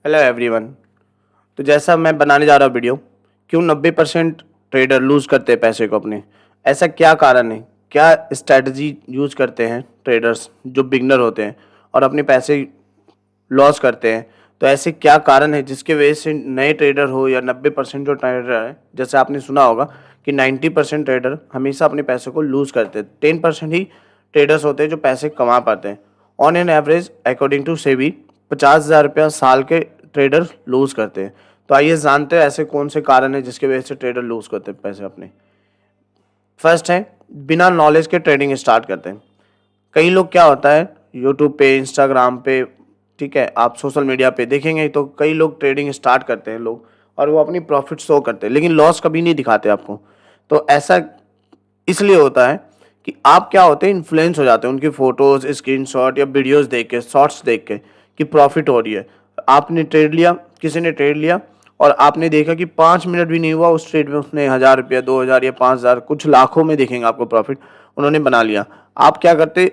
Hello everyone. तो जैसा मैं बनाने जा रहा हूँ वीडियो, क्यों 90% ट्रेडर लूज़ करते हैं पैसे को अपने। ऐसा क्या कारण है, क्या स्ट्रैटेजी यूज़ करते हैं ट्रेडर्स जो बिगनर होते हैं और अपने पैसे लॉस करते हैं। तो ऐसे क्या कारण है जिसके वजह से नए ट्रेडर हो या 90% जो ट्रेडर है, जैसे आपने सुना होगा कि 90% ट्रेडर हमेशा अपने पैसे को लूज़ करते हैं, 10% ही ट्रेडर्स होते हैं जो पैसे कमा पाते हैं। On an average according to SEBI 50,000 रुपया साल के ट्रेडर लूज़ करते हैं। तो आइए जानते हैं ऐसे कौन से कारण है जिसके वजह से ट्रेडर लूज़ करते हैं पैसे अपने। फर्स्ट है, बिना नॉलेज के ट्रेडिंग स्टार्ट करते हैं। कई लोग क्या होता है, यूट्यूब पे, इंस्टाग्राम पे, ठीक है, आप सोशल मीडिया पे देखेंगे तो कई लोग ट्रेडिंग स्टार्ट करते हैं लोग, और वो अपनी प्रॉफिट शो करते हैं लेकिन लॉस कभी नहीं दिखाते आपको। तो ऐसा इसलिए होता है कि आप क्या होते हैं, इन्फ्लुएंस हो जाते हैं उनकी फोटोज, स्क्रीनशॉट या वीडियोस देख के, शॉर्ट्स देख के कि प्रॉफिट हो रही है। आपने ट्रेड लिया, किसी ने ट्रेड लिया और आपने देखा कि 5 मिनट भी नहीं हुआ उस ट्रेड में उसने 1,000 रुपया, 2,000 या 5,000, कुछ लाखों में दिखेंगे आपको प्रॉफिट उन्होंने बना लिया। आप क्या करते,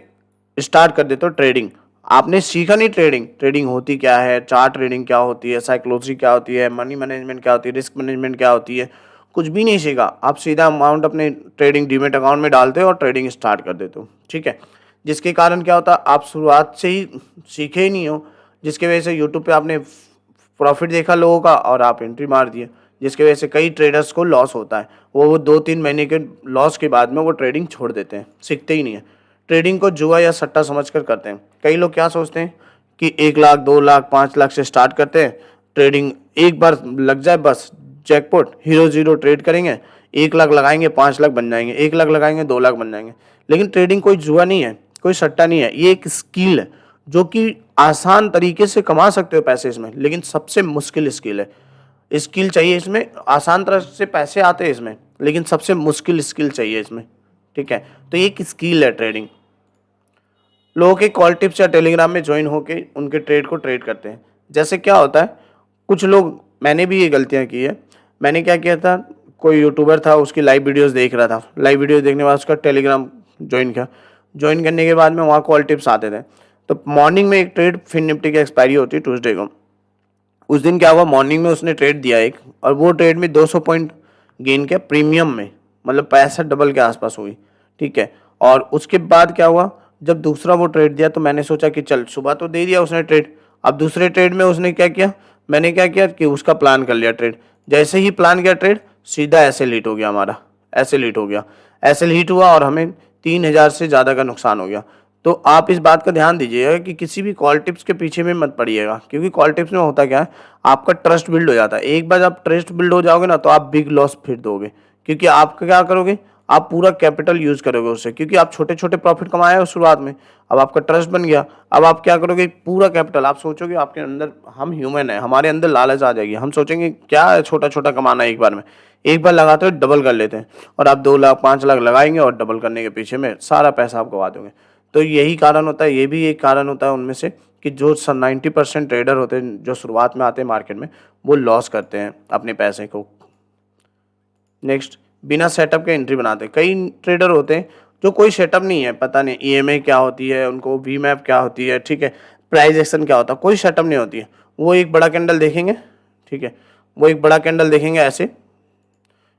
स्टार्ट कर देते हो ट्रेडिंग। आपने सीखा नहीं ट्रेडिंग, ट्रेडिंग होती क्या है, चार्ट ट्रेडिंग क्या होती है, साइकोलॉजी क्या होती है, मनी मैनेजमेंट क्या होती है, रिस्क मैनेजमेंट क्या होती है, कुछ भी नहीं सीखा। आप सीधा अमाउंट अपने ट्रेडिंग डीमेट अकाउंट में डालते हो और ट्रेडिंग स्टार्ट कर देते हो, ठीक है। जिसके कारण क्या होता है, आप शुरुआत से ही सीखे ही नहीं हो, जिसकी वजह से यूट्यूब पे आपने प्रॉफिट देखा लोगों का और आप एंट्री मार दिए, जिसकी वजह से कई ट्रेडर्स को लॉस होता है। वो 2-3 महीने के लॉस के बाद में वो ट्रेडिंग छोड़ देते हैं, सीखते ही नहीं है। ट्रेडिंग को जुआ या सट्टा समझकर करते हैं। कई लोग क्या सोचते हैं कि 1 लाख, 2 लाख, 5 लाख से स्टार्ट करते हैं, ट्रेडिंग एक बार लग जाए बस जैकपॉट, हीरो जीरो ट्रेड करेंगे, 1 लाख लगाएंगे 5 लाख बन जाएंगे, 1 लाख लगाएंगे 2 लाख बन जाएंगे। लेकिन ट्रेडिंग कोई जुआ नहीं है, कोई सट्टा नहीं है, ये एक स्किल है जो कि आसान तरीके से कमा सकते हो पैसे इसमें, लेकिन सबसे मुश्किल स्किल है। स्किल चाहिए इसमें, आसान तरह से पैसे आते हैं इसमें, लेकिन सबसे मुश्किल स्किल चाहिए इसमें, ठीक है। तो ये एक स्किल है ट्रेडिंग। लोगों के कॉल टिप्स या टेलीग्राम में ज्वाइन होकर उनके ट्रेड को ट्रेड करते हैं। जैसे क्या होता है, कुछ लोग, मैंने भी ये गलतियां की है। मैंने क्या किया था, कोई यूट्यूबर था, उसकी लाइव वीडियोस देख रहा था, लाइव वीडियो देखने के बाद उसका टेलीग्राम ज्वाइन किया। ज्वाइन करने के बाद में वहाँ कॉल टिप्स आते थे। तो मॉर्निंग में एक ट्रेड फिन निफ्टी की एक्सपायरी होती है ट्यूसडे को। उस दिन क्या हुआ, मॉर्निंग में उसने ट्रेड दिया एक, और वो ट्रेड में 200 पॉइंट गेन किया प्रीमियम में, मतलब पैसा डबल के आसपास हुई, ठीक है। और उसके बाद क्या हुआ, जब दूसरा वो ट्रेड दिया तो मैंने सोचा कि चल, सुबह तो दे दिया उसने ट्रेड, अब दूसरे ट्रेड में उसने क्या किया, मैंने क्या किया कि उसका प्लान कर लिया ट्रेड। जैसे ही प्लान किया ट्रेड, सीधा ऐसे लीट हो गया हमारा, ऐसे लीट हो गया, ऐसे लीट हुआ और हमें 3,000 से ज़्यादा का नुकसान हो गया। तो आप इस बात का ध्यान दीजिएगा कि किसी भी कॉल टिप्स के पीछे में मत पड़िएगा, क्योंकि कॉल टिप्स में होता क्या है, आपका ट्रस्ट बिल्ड हो जाता है। एक बार आप ट्रस्ट बिल्ड हो जाओगे ना, तो आप बिग लॉस फिर दोगे, क्योंकि आप क्या करोगे, आप पूरा कैपिटल यूज करोगे उससे, क्योंकि आप छोटे छोटे प्रॉफिट कमाए हो शुरुआत में, अब आपका ट्रस्ट बन गया। अब आप क्या करोगे, पूरा कैपिटल, आप सोचोगे आपके अंदर, हम ह्यूमन है, हमारे अंदर लालच आ जाएगी, हम सोचेंगे क्या है छोटा छोटा कमाना है, एक बार में, एक बार लगाते हो डबल कर लेते हैं, और आप 2 लाख 5 लाख लगाएंगे और डबल करने के पीछे में सारा पैसा आप गवा दोगे। तो यही कारण होता है, ये भी एक कारण होता है उनमें से, कि जो 90% ट्रेडर होते हैं जो शुरुआत में आते हैं मार्केट में, वो लॉस करते हैं अपने पैसे को। नेक्स्ट, बिना सेटअप के एंट्री बनाते हैं। कई ट्रेडर होते हैं जो कोई सेटअप नहीं है, पता नहीं ईएमए क्या होती है उनको, वी मैप क्या होती है, ठीक है, प्राइस एक्शन क्या होता है, कोई सेटअप नहीं होती है। वो एक बड़ा कैंडल देखेंगे, ठीक है, वो एक बड़ा कैंडल देखेंगे ऐसे,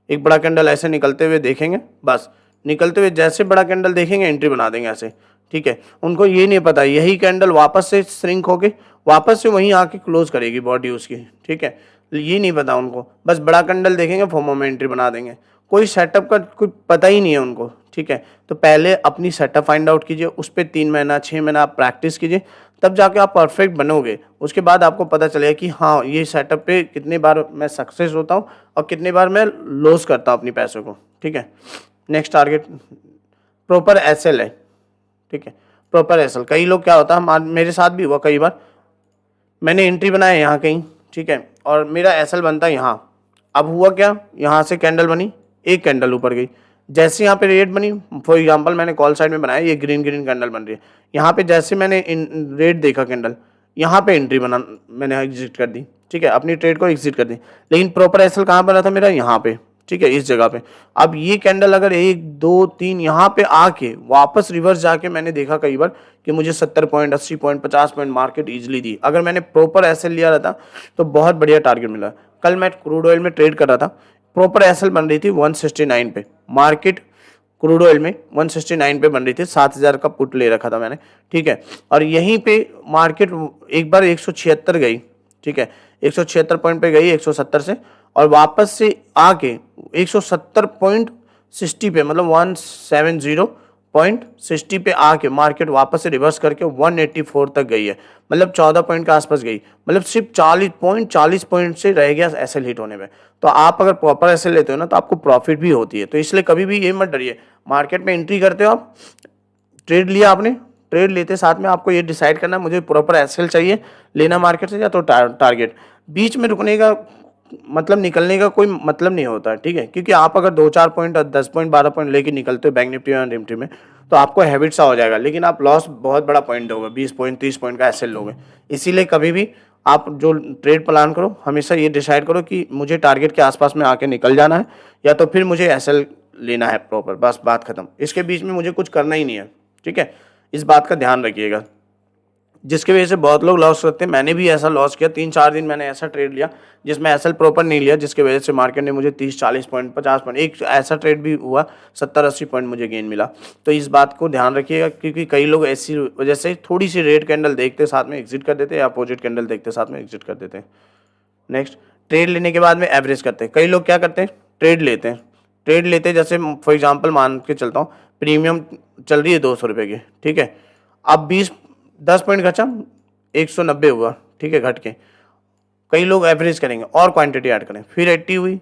एक बड़ा कैंडल ऐसे निकलते हुए देखेंगे, बस निकलते हुए जैसे बड़ा कैंडल देखेंगे एंट्री बना देंगे ऐसे, ठीक है। उनको ये नहीं पता यही कैंडल वापस से श्रिंक होके वापस से वहीं आके क्लोज करेगी बॉडी उसकी, ठीक है, ये नहीं पता उनको, बस बड़ा कैंडल देखेंगे फोमो में एंट्री बना देंगे। कोई सेटअप का कोई पता ही नहीं है उनको, ठीक है। तो पहले अपनी सेटअप फाइंड आउट कीजिए, उस पर 3 महीना 6 महीना आप प्रैक्टिस कीजिए, तब जाके आप परफेक्ट बनोगे। उसके बाद आपको पता चलेगा कि हाँ, ये सेटअप पे कितने बार मैं सक्सेस होता हूँ और कितने बार मैं लॉस करता हूँ अपनी पैसों को, ठीक है। नेक्स्ट टारगेट प्रॉपर एसएल है, ठीक है, प्रॉपर एसएल। कई लोग क्या होता है, मेरे साथ भी हुआ कई बार, मैंने एंट्री बनाया यहाँ कहीं, ठीक है, और मेरा एसएल बनता है यहाँ। अब हुआ क्या, यहाँ से कैंडल बनी, एक कैंडल ऊपर गई, जैसे यहाँ पे रेट बनी, फॉर एग्जांपल मैंने कॉल साइड में बनाया, ये ग्रीन ग्रीन कैंडल बन रही है, यहाँ पे जैसे मैंने रेट देखा कैंडल, यहाँ पे एंट्री बना, मैंने एग्जिट कर दी, ठीक है, अपनी ट्रेड को एग्जिट कर दी। लेकिन प्रॉपर एसएल कहाँ बना था मेरा, यहाँ पे, ठीक है, इस जगह पे। अब ये कैंडल अगर 1 2 3 यहाँ पे आके वापस रिवर्स जाके मैंने देखा कई बार कि मुझे 70 point 80 point 50 point market easily दी। अगर मैंने प्रॉपर एसएल लिया रहता तो बहुत बढ़िया टारगेट मिला। कल मैं क्रूड ऑयल में ट्रेड कर रहा था, प्रॉपर एसएल बन रही थी 169 पे, मार्केट क्रूड ऑयल में 169 पे बन रही थी, 7000 का पुट ले रखा था मैंने, ठीक है। और यहीं पे मार्केट एक बार 176 गई, ठीक है, 176 पॉइंट पे गई 170 से, और वापस से आके 170.60 पे, मतलब 170.60 पे आके मार्केट वापस से रिवर्स करके 184 तक गई है, मतलब 14 पॉइंट के आसपास गई, मतलब सिर्फ 40 पॉइंट से रह गया एसएल हिट होने में। तो आप अगर प्रॉपर एसएल लेते हो ना तो आपको प्रॉफिट भी होती है। तो इसलिए कभी भी ये मत डरिए, मार्केट में एंट्री करते हो आप, ट्रेड लिया आपने, ट्रेड लेते साथ में आपको ये डिसाइड करना है मुझे प्रॉपर एसएल चाहिए लेना मार्केट से या तो टारगेट। बीच में रुकने का मतलब निकलने का कोई मतलब नहीं होता है, ठीक है, क्योंकि आप अगर 2-4 पॉइंट 10 पॉइंट 12 पॉइंट लेके निकलते हो बैंक निफ्टी और निफ्टी में तो आपको हैबिट सा हो जाएगा, लेकिन आप लॉस बहुत बड़ा पॉइंट होगा, 20 पॉइंट 30 पॉइंट का एसएल लोगे। इसीलिए कभी भी आप जो ट्रेड प्लान करो हमेशा ये डिसाइड करो कि मुझे टारगेट के आसपास में आके निकल जाना है या तो फिर मुझे एसएल लेना है प्रॉपर, बस बात खत्म। इसके बीच में मुझे कुछ करना ही नहीं है, ठीक है, इस बात का ध्यान रखिएगा, जिसकी वजह से बहुत लोग लॉस करते हैं। मैंने भी ऐसा लॉस किया, 3-4 दिन मैंने ऐसा ट्रेड लिया जिसमें एसएल प्रॉपर नहीं लिया, जिसकी वजह से मार्केट ने मुझे 30-40 पॉइंट 50 पॉइंट, एक ऐसा ट्रेड भी हुआ 70-80 पॉइंट मुझे गेन मिला। तो इस बात को ध्यान रखिएगा, क्योंकि कई लोग ऐसी वजह से थोड़ी सी रेड कैंडल देखते साथ में एग्जिट कर देते हैं या अपोजिट कैंडल देखते साथ में एग्जिट कर देते हैं। नेक्स्ट, ट्रेड लेने के बाद में एवरेज करते हैं। कई लोग क्या करते हैं, ट्रेड लेते हैं, ट्रेड लेते जैसे फॉर एग्जांपल मान के चलता हूँ प्रीमियम चल रही है 200 रुपये की, ठीक है, अब 10 पॉइंट घटा 190 हुआ, ठीक है, घट के। कई लोग एवरेज करेंगे और क्वांटिटी ऐड करेंगे, फिर 80 हुई,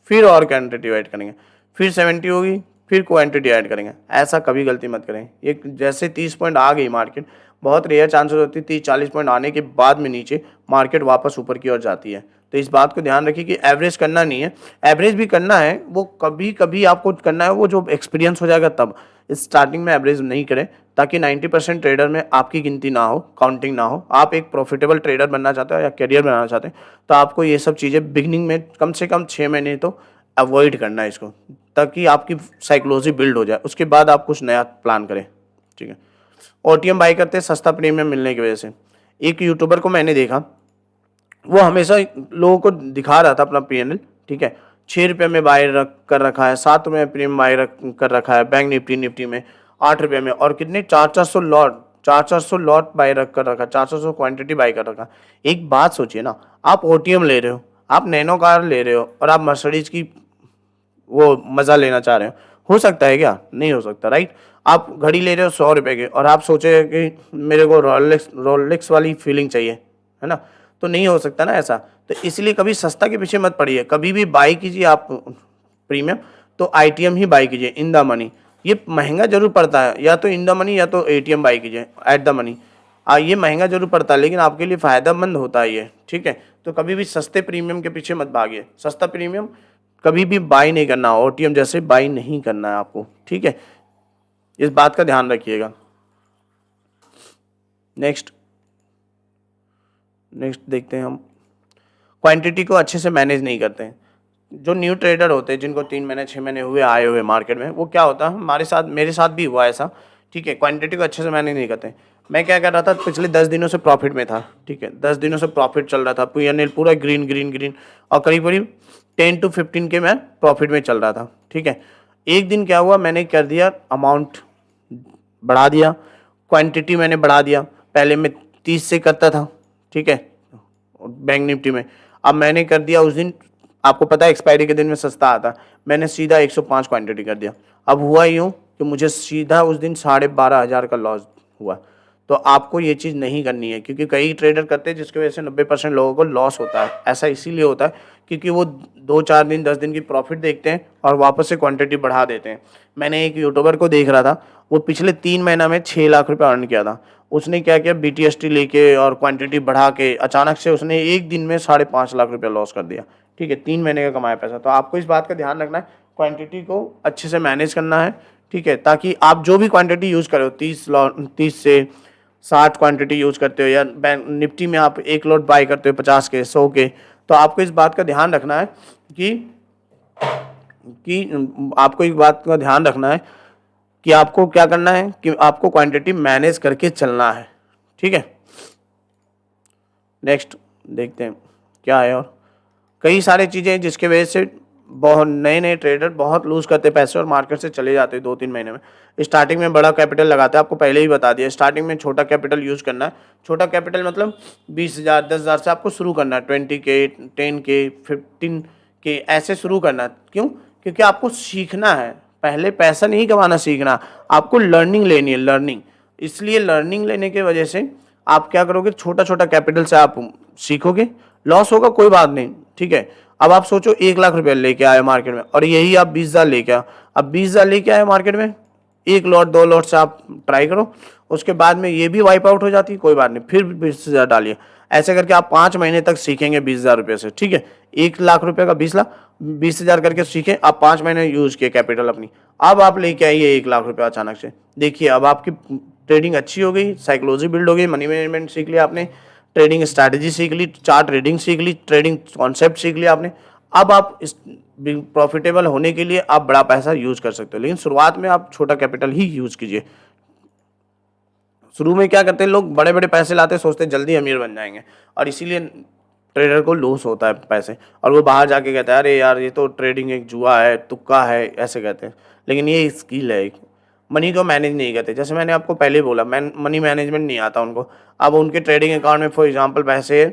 फिर और क्वांटिटी ऐड करेंगे, फिर 70 होगी, फिर क्वांटिटी ऐड करेंगे। ऐसा कभी गलती मत करें। एक जैसे 30 पॉइंट आ गई मार्केट, बहुत रेयर चांसेस होती है 30-40 पॉइंट आने के बाद में नीचे मार्केट वापस ऊपर की ओर जाती है। तो इस बात को ध्यान रखिए कि एवरेज करना नहीं है, एवरेज भी करना है, वो कभी कभी आपको करना है, वो जो एक्सपीरियंस हो जाएगा तब। स्टार्टिंग में एवरेज नहीं करें, ताकि 90% ट्रेडर में आपकी गिनती ना हो, काउंटिंग ना हो। आप एक प्रॉफिटेबल ट्रेडर बनना चाहते हो या करियर बनाना चाहते हैं तो आपको ये सब चीज़ें बिगनिंग में कम से कम 6 महीने तो अवॉइड करना है इसको, ताकि आपकी साइकोलॉजी बिल्ड हो जाए, उसके बाद आप कुछ नया प्लान करें, ठीक है। ओटीएम बाई करते हैं सस्ता प्रीमियम मिलने की वजह से। एक यूट्यूबर को मैंने देखा, वो हमेशा लोगों को दिखा रहा था अपना पीएनएल, ठीक है, 6 रुपये में बाय कर रखा है, 7 रुपये में प्रीमियम बाय कर रखा है बैंक निफ्टी में, 8 रुपये में, और कितने 400 लॉट बाय कर रखा, 400 क्वांटिटी बाय कर रखा। एक बात सोचिए ना, आप ओटीएम ले रहे हो, आप नैनो कार ले रहे हो और आप मर्सिडीज की वो मज़ा लेना चाह रहे हो सकता है क्या? नहीं हो सकता, राइट। आप घड़ी ले रहे हो 100 रुपये की और आप सोचे कि मेरे को रोलेक्स वाली फीलिंग चाहिए, है ना, तो नहीं हो सकता ना ऐसा। तो इसलिए कभी सस्ता के पीछे मत पड़िए, कभी भी बाई कीजिए आप प्रीमियम तो आईटीएम ही बाई कीजिए, इन द मनी। ये महंगा जरूर पड़ता है, या तो इन द मनी या तो एटीएम बाई कीजिए एट द मनी। ये महंगा जरूर पड़ता है लेकिन आपके लिए फ़ायदेमंद होता है ये, ठीक है। तो कभी भी सस्ते प्रीमियम के पीछे मत भागिए, सस्ता प्रीमियम कभी भी बाई नहीं करना, ओटीएम जैसे बाई नहीं करना है आपको, ठीक है, इस बात का ध्यान रखिएगा। नेक्स्ट देखते हैं हम, क्वांटिटी को अच्छे से मैनेज नहीं करते हैं। जो न्यू ट्रेडर होते हैं जिनको 3 महीने 6 महीने हुए आए हुए मार्केट में, वो क्या होता है, मेरे साथ भी हुआ ऐसा, ठीक है, क्वांटिटी को अच्छे से मैनेज नहीं करते। मैं क्या कर रहा था, पिछले 10 दिनों से प्रॉफिट में था, ठीक है, 10 दिनों से प्रॉफिट चल रहा था, पीएनएल पूरा ग्रीन ग्रीन ग्रीन, और करीब 10 to 15 के मैं प्रॉफिट में चल रहा था, ठीक है। एक दिन क्या हुआ, मैंने कर दिया अमाउंट बढ़ा दिया, क्वांटिटी मैंने बढ़ा दिया। पहले मैं 30 से करता था, ठीक है, बैंक निफ्टी में, अब मैंने कर दिया उस दिन, आपको पता है एक्सपायरी के दिन में सस्ता आता, मैंने सीधा 105 क्वांटिटी कर दिया। अब हुआ यूँ कि मुझे सीधा उस दिन 12,500 का लॉस हुआ। तो आपको ये चीज़ नहीं करनी है, क्योंकि कई ट्रेडर करते हैं जिसकी वजह से 90% लोगों को लॉस होता है। ऐसा इसीलिए होता है क्योंकि वो 2-4 दिन 10 दिन की प्रॉफिट देखते हैं और वापस से क्वांटिटी बढ़ा देते हैं। मैंने एक यूट्यूबर को देख रहा था, वो पिछले 3 महीना में 6 लाख रुपये अर्न किया था। उसने क्या किया, BTST लेके और क्वांटिटी बढ़ा के अचानक से उसने एक दिन में 5.5 लाख रुपया लॉस कर दिया, ठीक है, 3 महीने का कमाया पैसा। तो आपको इस बात का ध्यान रखना है, क्वांटिटी को अच्छे से मैनेज करना है, ठीक है, ताकि आप जो भी क्वांटिटी यूज़ करो, 30 से 60 क्वांटिटी यूज़ करते हो, या बैंक निफ्टी में आप 1 लॉट बाय करते हो 50 के 100 के, तो आपको इस बात का ध्यान रखना है कि कि आपको एक बात का ध्यान रखना है कि आपको क्या करना है कि आपको क्वांटिटी मैनेज करके चलना है, ठीक है। नेक्स्ट देखते हैं क्या है, और कई सारी चीज़ें जिसके वजह से बहुत नए नए ट्रेडर बहुत लूज करते पैसे और मार्केट से चले जाते हैं 2-3 महीने में। स्टार्टिंग में बड़ा कैपिटल लगाते हैं, आपको पहले ही बता दिया, स्टार्टिंग में छोटा कैपिटल यूज़ करना है। छोटा कैपिटल मतलब 20,000 10,000 से आपको शुरू करना है, 20K 10K 15K ऐसे शुरू करना है। क्यों? क्योंकि आपको सीखना है, पहले पैसा नहीं कमाना सीखना, आपको लर्निंग लेनी है, लर्निंग। इसलिए लर्निंग लेने की वजह से आप क्या करोगे, छोटा छोटा कैपिटल से आप सीखोगे, लॉस होगा कोई बात नहीं, ठीक है। अब आप सोचो 1,00,000 रुपया लेके आए मार्केट में और यही आप 20,000 लेके आओ। अब 20,000 लेके आए मार्केट में, एक लॉट 2 लॉट से आप ट्राई करो, उसके बाद में ये भी वाइप आउट हो जाती है, कोई बात नहीं, फिर 20,000 डालिए। ऐसे करके आप 5 महीने तक सीखेंगे 20,000 रुपये से, ठीक है। 1,00,000 रुपये का 20,000 करके सीखे, आप 5 महीने यूज किए कैपिटल अपनी। अब आप लेके आइए 1,00,000 रुपये अचानक से, देखिए अब आपकी ट्रेडिंग अच्छी हो गई, साइकोलॉजी बिल्ड हो गई, मनी मैनेजमेंट सीख लिया आपने, ट्रेडिंग स्ट्रैटेजी सीख ली, चार्ट रीडिंग सीख ली, ट्रेडिंग कॉन्सेप्ट सीख लिया आपने। अब आप इस प्रॉफिटेबल होने के लिए आप बड़ा पैसा यूज कर सकते हो, लेकिन शुरुआत में आप छोटा कैपिटल ही यूज कीजिए। शुरू में क्या करते हैं लोग, बड़े बड़े पैसे लाते, सोचते हैं जल्दी अमीर बन जाएंगे, और इसीलिए ट्रेडर को लॉस होता है पैसे, और वो बाहर जाके कहता है अरे यार ये तो ट्रेडिंग एक जुआ है, तुक्का है, ऐसे कहते हैं। लेकिन ये स्किल है, एक मनी को मैनेज नहीं करते। जैसे मैंने आपको पहले बोला, मनी मैनेजमेंट नहीं आता उनको। अब उनके ट्रेडिंग अकाउंट में फॉर एग्जांपल पैसे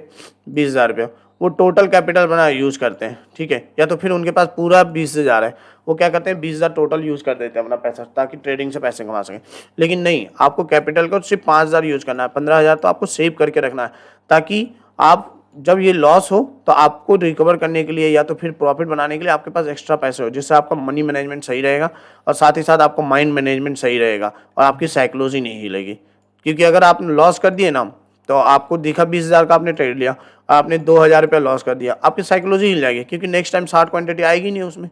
20,000 रुपये, वो टोटल कैपिटल बना यूज़ करते हैं, ठीक है, या तो फिर उनके पास पूरा 20,000 है, वो क्या करते हैं 20,000 टोटल यूज़ कर देते हैं अपना पैसा, ताकि ट्रेडिंग से पैसे कमा सकें। लेकिन नहीं, आपको कैपिटल को सिर्फ 5,000 यूज़ करना है, 15,000 तो आपको सेव करके रखना है, ताकि आप जब ये लॉस हो तो आपको रिकवर करने के लिए या तो फिर प्रॉफिट बनाने के लिए आपके पास एक्स्ट्रा पैसे हो, जिससे आपका मनी मैनेजमेंट सही रहेगा, और साथ ही साथ आपका माइंड मैनेजमेंट सही रहेगा, और आपकी साइकोलॉजी नहीं हिलेगी। क्योंकि अगर आपने लॉस कर दिए ना, तो आपको दिखा 20,000 का आपने ट्रेड लिया, आपने 2,000 रुपया लॉस कर दिया, आपकी साइकोलॉजी हिल जाएगी, क्योंकि नेक्स्ट टाइम 60 क्वांटिटी आएगी नहीं उसमें।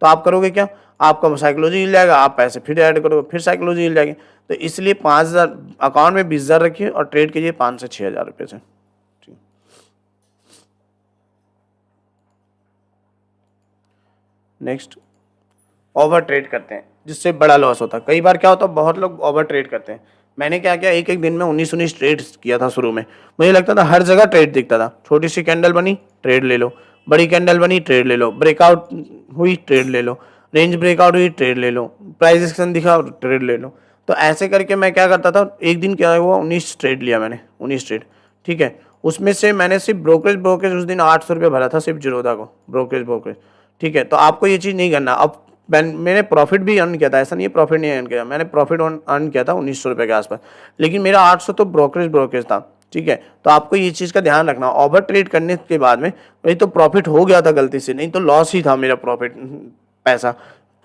तो आप करोगे क्या, आपका साइकोलॉजी हिल जाएगा, आप पैसे फिर ऐड करोगे, फिर साइकोलॉजी हिल जाएगी। तो इसलिए 5,000 अकाउंट में 20,000 रखिए और ट्रेड कीजिए 5 से 6,000 रुपये से। नेक्स्ट, ओवर ट्रेड करते हैं जिससे बड़ा लॉस होता है। कई बार क्या होता है, बहुत लोग ओवर ट्रेड करते हैं। मैंने क्या किया, एक एक दिन में 19 ट्रेड किया था शुरू में। मुझे लगता था हर जगह ट्रेड दिखता था, छोटी सी कैंडल बनी ट्रेड ले लो, बड़ी कैंडल बनी ट्रेड ले लो, ब्रेकआउट हुई ट्रेड ले लो, रेंज ब्रेकआउट हुई ट्रेड ले लो, प्राइस एक्शन दिखा ट्रेड ले लो। तो ऐसे करके मैं क्या करता था, एक दिन क्या हुआ, 19 ट्रेड लिया मैंने, 19 ट्रेड, ठीक है। उसमें से मैंने सिर्फ ब्रोकरेज उस दिन 800 रुपये भरा था, सिर्फ जीरोधा को ब्रोकरेज, ठीक है। तो आपको ये चीज़ नहीं करना। अब मैंने प्रॉफिट भी अर्न किया था, ऐसा नहीं है प्रॉफिट नहीं अर्न किया, मैंने प्रॉफिट अर्न किया था 1900 रुपये के आसपास, लेकिन मेरा 800 तो ब्रोकरेज था, ठीक है। तो आपको ये चीज़ का ध्यान रखना, ओवर ट्रेड करने के बाद में वही तो प्रॉफिट हो गया था गलती से, नहीं तो लॉस ही था मेरा प्रॉफिट पैसा,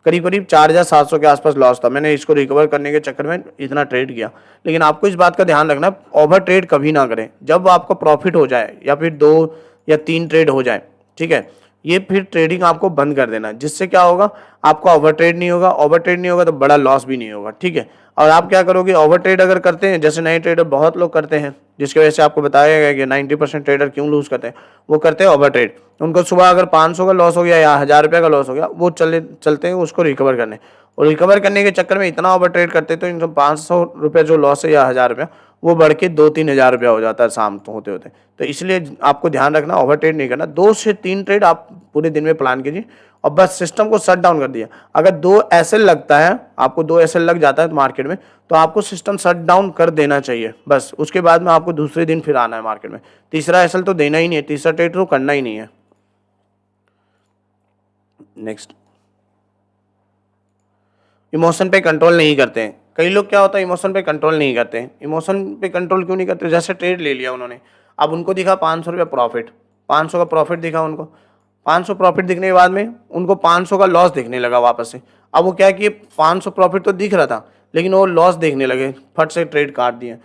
करीब करीब 4,700 के आसपास लॉस था। मैंने इसको रिकवर करने के चक्कर में इतना ट्रेड किया। लेकिन आपको इस बात का ध्यान रखना, ओवर ट्रेड कभी ना करें। जब आपको प्रॉफिट हो जाए या फिर 2 या 3 ट्रेड हो जाए, ठीक है, ये फिर ट्रेडिंग आपको बंद कर देना, जिससे क्या होगा, आपका ओवर ट्रेड नहीं होगा, ओवर ट्रेड नहीं होगा तो बड़ा लॉस भी नहीं होगा, ठीक है। और आप क्या करोगे, ओवर ट्रेड अगर करते हैं, जैसे नए ट्रेडर बहुत लोग करते हैं, जिसकी वजह से आपको बताया गया कि 90% ट्रेडर क्यों लूज करते हैं, वो करते हैं ओवर ट्रेड। उनको सुबह अगर 500 का लॉस हो गया या 1,000 रुपये का लॉस हो गया, वो चलते हैं उसको रिकवर करने, और रिकवर करने के चक्कर में इतना ओवर ट्रेड करते तो इनको 500 रुपये जो लॉस है या 1,000 रुपया, वो बढ़ के 2-3 हज़ार रुपया हो जाता है शाम तो होते होते। तो इसलिए आपको ध्यान रखना, ओवर ट्रेड नहीं करना। 2 से 3 ट्रेड आप पूरे दिन में प्लान कीजिए, और बस सिस्टम को शट डाउन कर दिया। अगर 2 एसएल लगता है, आपको 2 एसएल लग जाता है तो मार्केट में, तो आपको सिस्टम शट डाउन कर देना चाहिए बस। उसके बाद में आपको दूसरे दिन फिर आना है मार्केट में। तीसरा एसएल तो देना ही नहीं है, तीसरा ट्रेड तो करना ही नहीं है। नेक्स्ट, इमोशन पे कंट्रोल नहीं करते हैं। कई लोग क्या होता है, इमोशन पे कंट्रोल नहीं करते हैं। इमोशन पे कंट्रोल क्यों नहीं करते, जैसे ट्रेड ले लिया उन्होंने, अब उनको दिखा 500 रुपया प्रॉफिट, 500 का प्रॉफिट दिखा उनको, 500 प्रॉफिट दिखने के बाद में उनको 500 का लॉस दिखने लगा वापस से। अब वो क्या किए, 500 प्रॉफिट तो दिख रहा था, लेकिन वो लॉस देखने लगे, फट से ट्रेड काट दिए।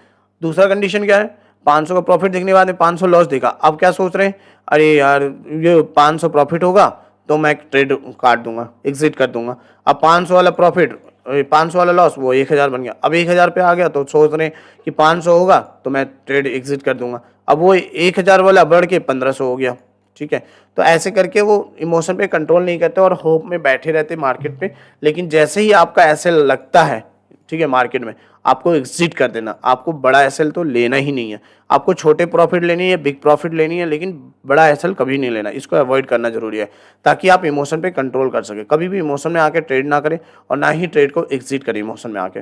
दूसरा कंडीशन क्या है, 500 का प्रॉफिट दिखने के बाद में 500 लॉस दिखा, अब क्या सोच रहे हैं, अरे यार ये 500 प्रॉफिट होगा तो मैं ट्रेड काट दूंगा, एग्जिट कर दूंगा। अब 500 वाला प्रॉफिट, 500 वाला लॉस, वो 1,000 बन गया। अब 1,000 पे आ गया तो सोच रहे हैं कि 500 होगा तो मैं ट्रेड एग्जिट कर दूंगा। अब वो 1,000 वाला बढ़ के 1,500 हो गया, ठीक है। तो ऐसे करके वो इमोशन पे कंट्रोल नहीं करते और होप में बैठे रहते मार्केट पे। लेकिन जैसे ही आपका ऐसे लगता है, ठीक है, मार्केट में, आपको एग्जिट कर देना। आपको बड़ा एसएल तो लेना ही नहीं है, आपको छोटे प्रॉफिट लेनी है, बिग प्रॉफिट लेनी है, लेकिन बड़ा एसएल कभी नहीं लेना। इसको अवॉइड करना जरूरी है ताकि आप इमोशन पे कंट्रोल कर सके। कभी भी इमोशन में आके ट्रेड ना करें और ना ही ट्रेड को एग्जिट करें इमोशन में आके।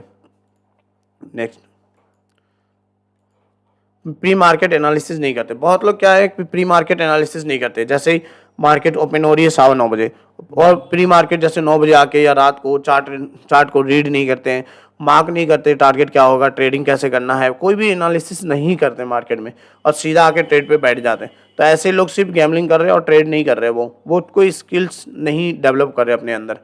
नेक्स्ट, प्री मार्केट एनालिसिस नहीं करते। बहुत लोग क्या है, प्री मार्केट एनालिसिस नहीं करते। जैसे ही मार्केट ओपन हो रही है 9:15 और प्री मार्केट जैसे 9 बजे आके या रात को चार्ट को रीड नहीं करते हैं, मार्क नहीं करते टारगेट क्या होगा, ट्रेडिंग कैसे करना है, कोई भी एनालिसिस नहीं करते मार्केट में और सीधा आके ट्रेड पे बैठ जाते हैं। तो ऐसे लोग सिर्फ गैम्बलिंग कर रहे हैं और ट्रेड नहीं कर रहे, वो कोई स्किल्स नहीं डेवलप कर रहे अपने अंदर।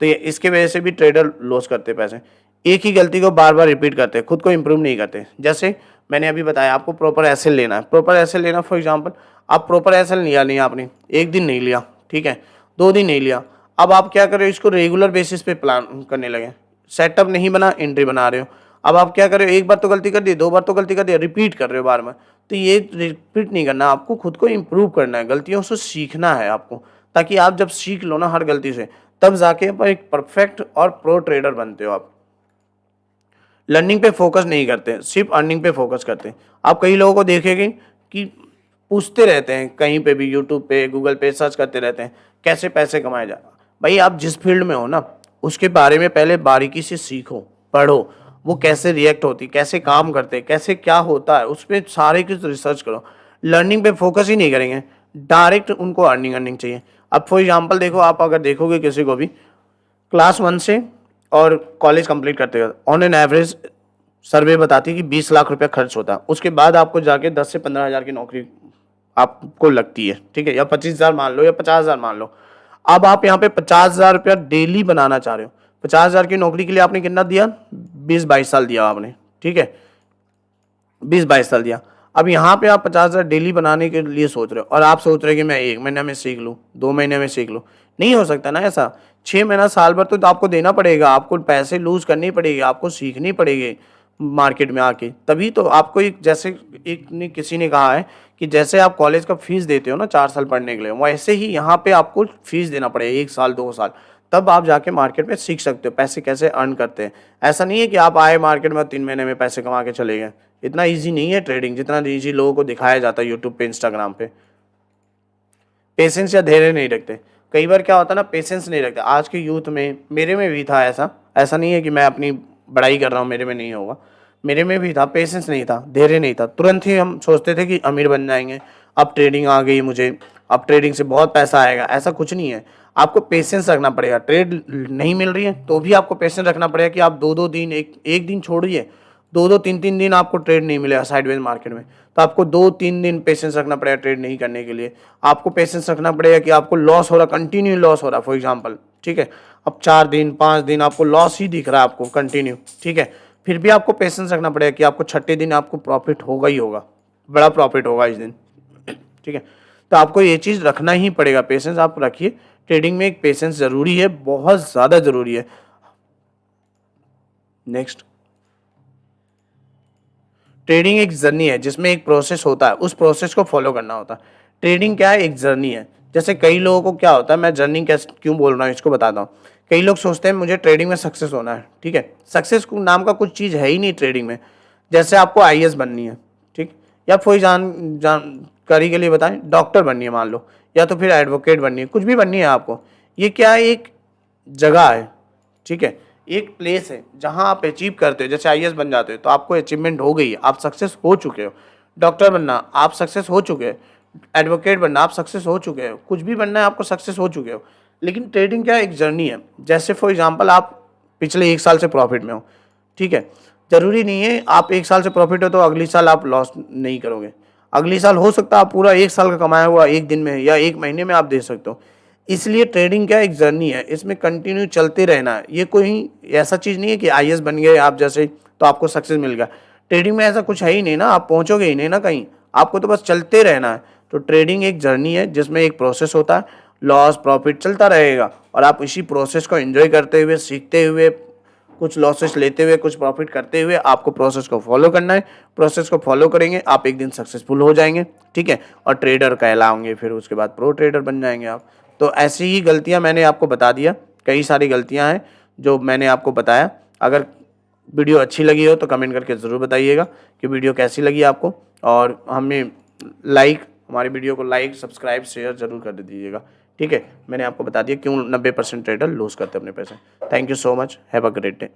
तो ये इसके वजह से भी ट्रेडर लॉस करते पैसे। एक ही गलती को बार बार रिपीट करते हैं, खुद को इंप्रूव नहीं करते। जैसे मैंने अभी बताया आपको प्रॉपर एसएल लेना है। प्रॉपर एसएल लेना, फॉर एग्जांपल आप प्रॉपर एसएल लिया नहीं आपने, एक दिन नहीं लिया, ठीक है, 2 दिन नहीं लिया। अब आप क्या कर रहे हो, इसको रेगुलर बेसिस पे प्लान करने लगे। सेटअप नहीं बना, एंट्री बना रहे हो। अब आप क्या कर रहे हो, एक बार तो गलती कर दी, 2 बार तो गलती कर दी, रिपीट कर रहे हो बार में। तो ये रिपीट नहीं करना, आपको खुद को इम्प्रूव करना है, गलतियों से सीखना है आपको, ताकि आप जब सीख लो ना हर गलती से, तब जाके एक परफेक्ट और प्रो ट्रेडर बनते हो आप। लर्निंग पे फोकस नहीं करते, सिर्फ अर्निंग पे फोकस करते हैं। आप कई लोगों को देखेंगे कि पूछते रहते हैं, कहीं पे भी यूट्यूब पे गूगल पे सर्च करते रहते हैं कैसे पैसे कमाए जा। भाई आप जिस फील्ड में हो ना, उसके बारे में पहले बारीकी से सीखो, पढ़ो, वो कैसे रिएक्ट होती, कैसे काम करते, कैसे क्या होता है, उस पर सारे कुछ रिसर्च करो। लर्निंग पे फोकस ही नहीं करेंगे, डायरेक्ट उनको अर्निंग चाहिए। अब फॉर एग्जाम्पल देखो, आप अगर देखोगे किसी को भी क्लास 1 से और कॉलेज कंप्लीट करते हैं, ऑन एन एवरेज सर्वे बताती है कि 20 लाख रुपया खर्च होता है। उसके बाद आपको जाके 10 से 15 हज़ार की नौकरी आपको लगती है, ठीक है, या 25,000 मान लो या 50,000 मान लो। अब आप यहाँ पे 50,000 रुपया डेली बनाना चाह रहे हो। 50,000 की नौकरी के लिए आपने कितना दिया, 20-22 साल दिया आपने, ठीक है, 20-22 साल दिया। अब यहाँ पे आप 50,000 डेली बनाने के लिए सोच रहे हो और आप सोच रहे हो कि मैं 1 महीने में सीख लूँ, 2 महीने में सीख लूँ। नहीं हो सकता ना ऐसा। 6 महीना साल भर तो आपको देना पड़ेगा, आपको पैसे लूज करनी पड़ेगी, आपको सीखनी पड़ेगी मार्केट में आके। तभी तो आपको एक, जैसे एक ने किसी ने कहा है कि जैसे आप कॉलेज का फीस देते हो ना 4 साल पढ़ने के लिए, वैसे ही यहाँ पे आपको फीस देना पड़ेगा 1 साल 2 साल। तब आप जाके मार्केट में सीख सकते हो पैसे कैसे अर्न करते हैं। ऐसा नहीं है कि आप आए मार्केट में 3 महीने में पैसे कमा के चले गए। इतना ईजी नहीं है ट्रेडिंग जितना ईजी लोगों को दिखाया जाता है यूट्यूब पे, इंस्टाग्राम पे। पेशेंस या धैर्य नहीं रखते। कई बार क्या होता है ना, पेशेंस नहीं रखते आज के यूथ में। मेरे में भी था ऐसा, ऐसा नहीं है कि मैं अपनी बड़ाई कर रहा हूँ, मेरे में नहीं होगा, मेरे में भी था। पेशेंस नहीं था, धैर्य नहीं था। तुरंत ही हम सोचते थे कि अमीर बन जाएंगे, अब ट्रेडिंग आ गई मुझे, अब ट्रेडिंग से बहुत पैसा आएगा। ऐसा कुछ नहीं है, आपको पेशेंस रखना पड़ेगा। ट्रेड नहीं मिल रही है तो भी आपको पेशेंस रखना पड़ेगा कि आप 2-2 दिन, एक दिन छोड़िए, 2-2 3-3 दिन आपको ट्रेड नहीं मिलेगा साइडवेज मार्केट में, तो आपको 2-3 दिन पेशेंस रखना पड़ेगा ट्रेड नहीं करने के लिए। आपको पेशेंस रखना पड़ेगा कि आपको लॉस हो रहा, कंटिन्यू लॉस हो रहा फॉर एग्जांपल, ठीक है, अब 4 दिन 5 दिन आपको लॉस ही दिख रहा है आपको कंटिन्यू, ठीक है, फिर भी आपको पेशेंस रखना पड़ेगा कि आपको छठे दिन आपको प्रॉफिट होगा ही होगा, बड़ा प्रॉफिट होगा इस दिन, ठीक है। तो आपको ये चीज़ रखना ही पड़ेगा, पेशेंस आप रखिए। ट्रेडिंग में एक पेशेंस ज़रूरी है, बहुत ज़्यादा ज़रूरी है। नेक्स्ट, ट्रेडिंग एक जर्नी है जिसमें एक प्रोसेस होता है, उस प्रोसेस को फॉलो करना होता है। ट्रेडिंग क्या है, एक जर्नी है। जैसे कई लोगों को क्या होता है, मैं जर्नी कैसे क्यों बोल रहा हूँ इसको बताता हूँ। कई लोग सोचते हैं मुझे ट्रेडिंग में सक्सेस होना है, ठीक है, सक्सेस नाम का कुछ चीज़ है ही नहीं ट्रेडिंग में। जैसे आपको आईएएस बननी है, ठीक, या कोई जानकारी के लिए बताएं, डॉक्टर बननी है मान लो, या तो फिर एडवोकेट बननी है, कुछ भी बननी है आपको। ये क्या है, एक जगह है, ठीक है, एक प्लेस है जहां आप अचीव करते हो। जैसे आईएएस बन जाते हो तो आपको अचीवमेंट हो गई है, आप सक्सेस हो चुके हो। डॉक्टर बनना, आप सक्सेस हो चुके हो। एडवोकेट बनना, आप सक्सेस हो चुके हो। कुछ भी बनना है, आपको सक्सेस हो चुके हो। लेकिन ट्रेडिंग क्या है, एक जर्नी है। जैसे फॉर एग्जांपल आप पिछले 1 साल से प्रॉफिट में हो, ठीक है, जरूरी नहीं है आप 1 साल से प्रॉफिट हो तो अगली साल आप लॉस नहीं करोगे। अगली साल हो सकता है आप पूरा 1 साल का कमाया हुआ 1 दिन में या 1 महीने में आप दे सकते हो। इसलिए ट्रेडिंग क्या एक जर्नी है, इसमें कंटिन्यू चलते रहना है। ये कोई ऐसा चीज़ नहीं है कि आईएएस बन गए आप जैसे तो आपको सक्सेस मिल गया। ट्रेडिंग में ऐसा कुछ है ही नहीं ना, आप पहुंचोगे ही नहीं ना कहीं, आपको तो बस चलते रहना है। तो ट्रेडिंग एक जर्नी है जिसमें एक प्रोसेस होता है, लॉस प्रॉफिट चलता रहेगा और आप इसी प्रोसेस को एंजॉय करते हुए, सीखते हुए, कुछ लॉसेस लेते हुए, कुछ प्रॉफिट करते हुए आपको प्रोसेस को फॉलो करना है। प्रोसेस को फॉलो करेंगे, आप एक दिन सक्सेसफुल हो जाएंगे, ठीक है, और ट्रेडर कहलाओगे, फिर उसके बाद प्रो ट्रेडर बन जाएंगे आप। तो ऐसी ही गलतियां मैंने आपको बता दिया, कई सारी गलतियां हैं जो मैंने आपको बताया। अगर वीडियो अच्छी लगी हो तो कमेंट करके ज़रूर बताइएगा कि वीडियो कैसी लगी आपको, और हमें हमारी वीडियो को लाइक, सब्सक्राइब, शेयर ज़रूर कर दीजिएगा, ठीक है। मैंने आपको बता दिया क्यों 90% ट्रेडर लूज़ करते हैं अपने पैसे। Thank you so much, have a great day.